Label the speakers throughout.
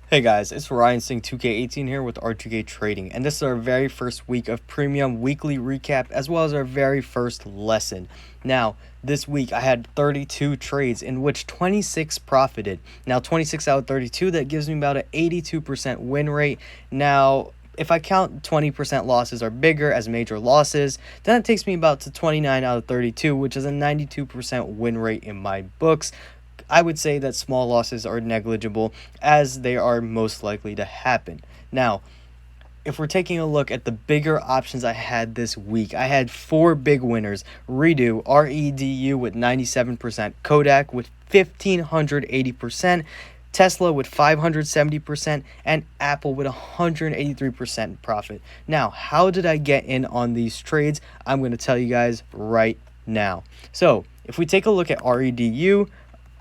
Speaker 1: Hey guys, it's Ryan Singh 2K18 here with R2KTrading, and this is our very first week of premium weekly recap as well as our very first lesson. Now, this week I had 32 trades in which 26 profited. Now, 26 out of 32, that gives me about an 82% win rate. Now, if I count 20% losses are bigger as major losses, then it takes me about to 29 out of 32, which is a 92% win rate in my books. I would say that small losses are negligible as they are most likely to happen. Now, if we're taking a look at the bigger options I had this week, I had 4 big winners: REDU, REDU with 97%, KODK with 1580%, Tesla with 570%, and Apple with 183% profit. Now, how did I get in on these trades? I'm going to tell you guys right now. So, if we take a look at REDU,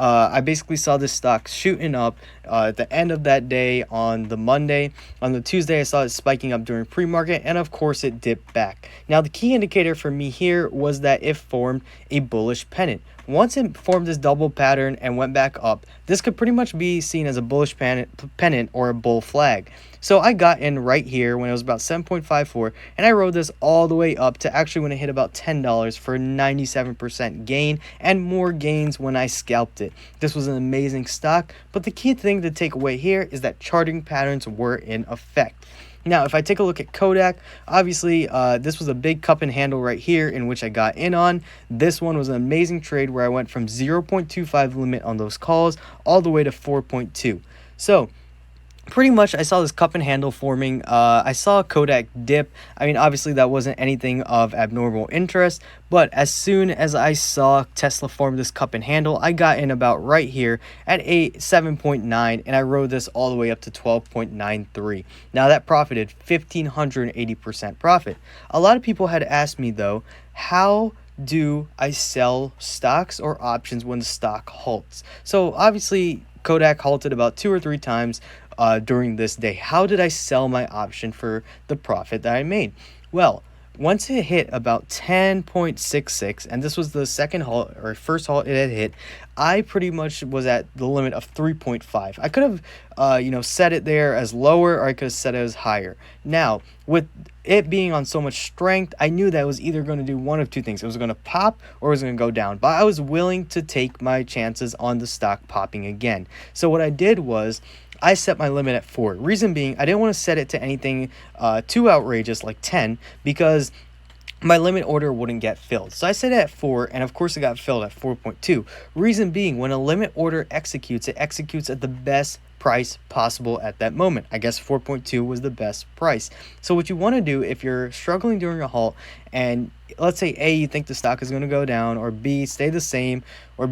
Speaker 1: I basically saw this stock shooting up at the end of that day on the Monday. On the Tuesday, I saw it spiking up during pre-market, and of course, it dipped back. Now, the key indicator for me here was that it formed a bullish pennant. Once it formed this double pattern and went back up, this could pretty much be seen as a bullish pennant or a bull flag. So I got in right here when it was about 7.54, and I rode this all the way up to actually when it hit about $10 for a 97% gain, and more gains when I scalped it. This was an amazing stock, but the key thing to take away here is that charting patterns were in effect. Now, if I take a look at KODK, obviously, this was a big cup and handle right here in which I got in on. This one was an amazing trade where I went from 0.25 limit on those calls all the way to 4.2. So, pretty much I saw this cup and handle forming. I saw KODK dip. I mean, obviously that wasn't anything of abnormal interest, but as soon as I saw Tesla form this cup and handle, I got in about right here at a 7.9, and I rode this all the way up to 12.93. Now that profited 1,580% profit. A lot of people had asked me though, how do I sell stocks or options when the stock halts? So obviously KODK halted about 2 or 3 times during this day. How did I sell my option for the profit that I made? Well, once it hit about 10.66, and this was the second halt or first halt it had hit, I pretty much was at the limit of 3.5. I could have, set it there as lower, or I could have set it as higher. Now, with it being on so much strength, I knew that it was either going to do one of two things. It was going to pop or it was going to go down. But I was willing to take my chances on the stock popping again. So what I did was I set my limit at 4. Reason being, I didn't want to set it to anything too outrageous like 10 because my limit order wouldn't get filled. So I set it at 4, and of course it got filled at 4.2. Reason being, when a limit order executes, it executes at the best price possible at that moment. I guess 4.2 was the best price. So what you want to do if you're struggling during a halt, and let's say A, you think the stock is going to go down, or B, stay the same, or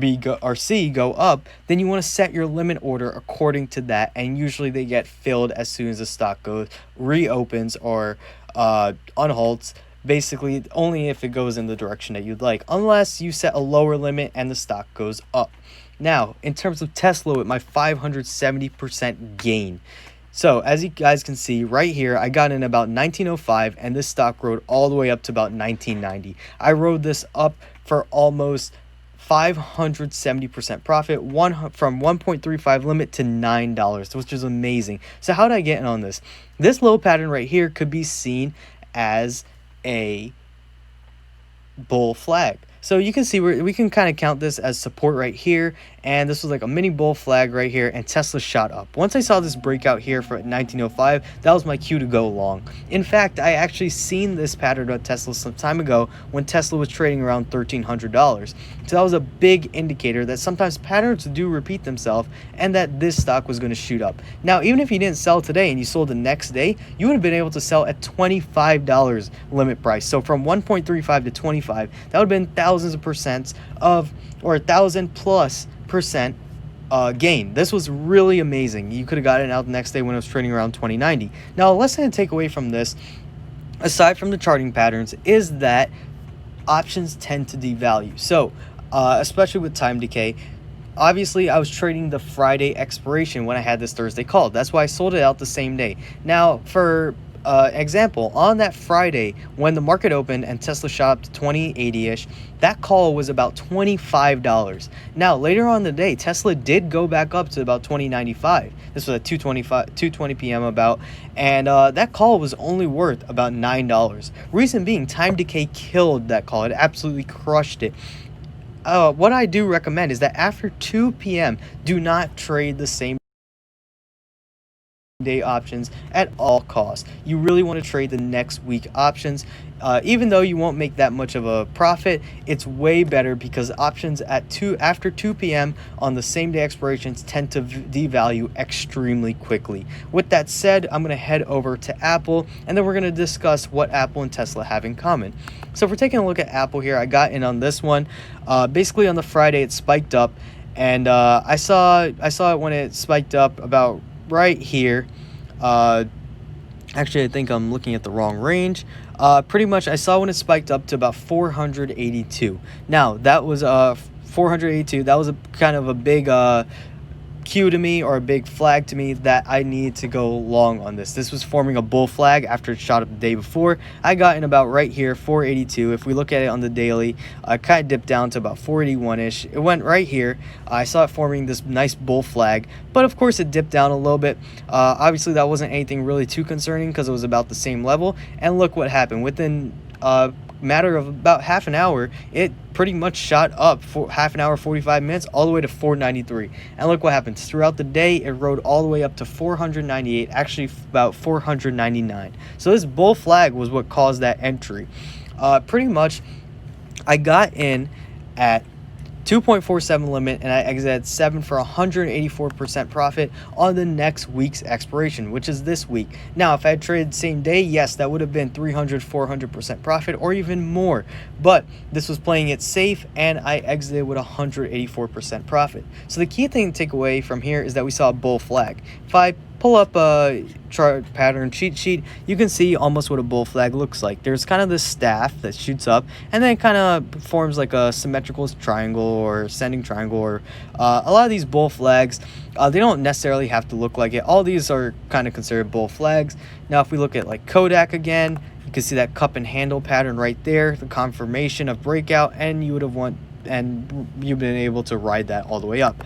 Speaker 1: C, go up, then you want to set your limit order according to that, and usually they get filled as soon as the stock reopens or unhalts. Basically, only if it goes in the direction that you'd like, unless you set a lower limit and the stock goes up. Now, in terms of Tesla with my 570% gain. So, as you guys can see right here, I got in about 1905, and this stock rode all the way up to about 1990. I rode this up for almost 570% profit, from 1.35 limit to $9, which is amazing. So how did I get in on this? This low pattern right here could be seen as a bull flag. So you can see we can kind of count this as support right here, and this was like a mini bull flag right here, and Tesla shot up. Once I saw this breakout here for 1905, that was my cue to go long. In fact, I actually seen this pattern of Tesla some time ago when Tesla was trading around $1,300. So that was a big indicator that sometimes patterns do repeat themselves and that this stock was going to shoot up. Now, even if you didn't sell today and you sold the next day, you would have been able to sell at $25 limit price. So from 1.35 to 25, that would have been thousands of percents of, or 1,000+% gain. This was really amazing. You could have gotten it out the next day when it was trading around 2090. Now, a lesson to take away from this, aside from the charting patterns, is that options tend to devalue. So, especially with time decay, obviously I was trading the Friday expiration when I had this Thursday call. That's why I sold it out the same day. Now, for example, on that Friday when the market opened and Tesla shot up to 2080-ish, that call was about $25. Now, later on in the day, Tesla did go back up to about 2095. This was at 2:20 p.m. about, and that call was only worth about $9. Reason being, time decay killed that call. It absolutely crushed it. What I do recommend is that after 2 p.m., do not trade the same day options at all costs. You really want to trade the next week options. Even though you won't make that much of a profit, it's way better because options after 2 p.m. on the same day expirations tend to devalue extremely quickly. With that said, I'm going to head over to Apple, and then we're going to discuss what Apple and Tesla have in common. So if we're taking a look at Apple here, I got in on this one. Basically on the Friday it spiked up, and I saw it when it spiked up about right here. Actually, I think I'm looking at the wrong range. Pretty much I saw when it spiked up to about 482. Now that was 482. That was a kind of a big cue to me, or a big flag to me, that I need to go long on this. This was forming a bull flag after it shot up the day before. I got in about right here, 482. If we look at it on the daily, I kind of dipped down to about 481-ish. It went right here. I saw it forming this nice bull flag, but of course it dipped down a little bit. Obviously that wasn't anything really too concerning because it was about the same level, and look what happened. Within matter of about half an hour, it pretty much shot up for half an hour, 45 minutes, all the way to 493. And look what happens. Throughout the day, it rode all the way up to 498, actually about 499. So this bull flag was what caused that entry. Pretty much, I got in at 2.47 limit, and I exited at 7 for 184% profit on the next week's expiration, which is this week. Now, if I had traded same day, yes, that would have been 400% profit or even more. But this was playing it safe, and I exited with 184% profit. So the key thing to take away from here is that we saw a bull flag. If I pull up a chart pattern cheat sheet, you can see almost what a bull flag looks like. There's kind of this staff that shoots up, and then it kind of forms like a symmetrical triangle or ascending triangle, or a lot of these bull flags, they don't necessarily have to look like it. All these are kind of considered bull flags. Now if we look at like KODK again, you can see that cup and handle pattern right there, the confirmation of breakout, and you've been able to ride that all the way up.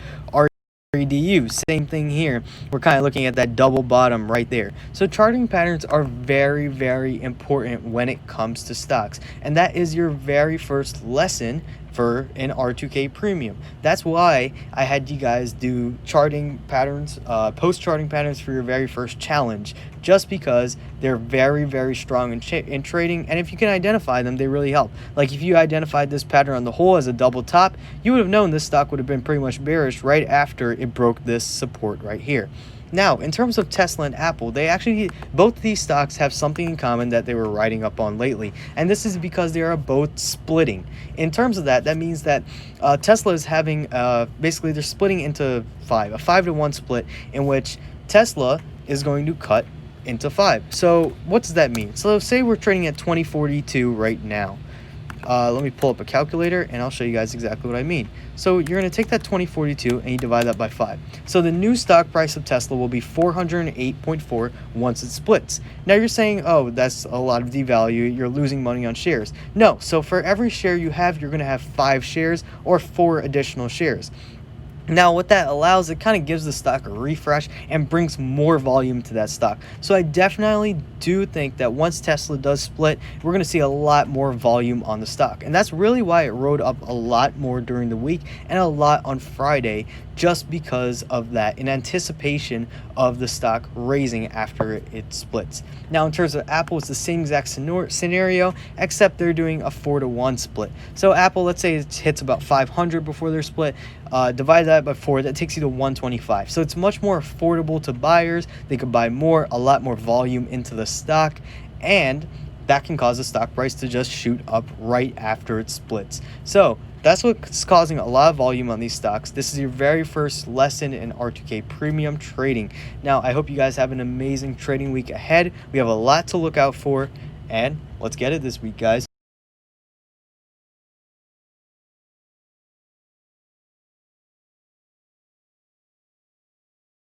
Speaker 1: REDU, same thing here. We're kind of looking at that double bottom right there. So charting patterns are very, very important when it comes to stocks, and that is your very first lesson for an R2K premium. That's why I had you guys do charting patterns, post charting patterns for your very first challenge, just because they're very, very strong in trading, and if you can identify them, they really help. Like if you identified this pattern on the whole as a double top, you would have known this stock would have been pretty much bearish right after it broke this support right here. Now, in terms of Tesla and Apple, both of these stocks have something in common that they were riding up on lately, and this is because they are both splitting. In terms of that means that Tesla is having, basically they're splitting into a 5-to-1 split, in which Tesla is going to cut into 5. So what does that mean? So say we're trading at 2042 right now. Let me pull up a calculator and I'll show you guys exactly what I mean. So you're going to take that 2042 and you divide that by 5. So the new stock price of Tesla will be 408.4 once it splits. Now you're saying, oh, that's a lot of devalue, you're losing money on shares. No, so for every share you have, you're going to have 5 shares or 4 additional shares. Now what that allows, it kind of gives the stock a refresh and brings more volume to that stock. So I definitely do think that once Tesla does split, we're going to see a lot more volume on the stock. And that's really why it rode up a lot more during the week and a lot on Friday, just because of that, in anticipation of the stock raising after it splits. Now in terms of Apple, it's the same exact scenario, except they're doing a 4-to-1 split. So Apple, let's say it hits about 500 before their split, divide that by 4, that takes you to 125. So it's much more affordable to buyers. They could buy more, a lot more volume into the stock, and that can cause the stock price to just shoot up right after it splits. So that's what's causing a lot of volume on these stocks. This is your very first lesson in R2K premium trading. Now, I hope you guys have an amazing trading week ahead. We have a lot to look out for, and let's get it this week, guys.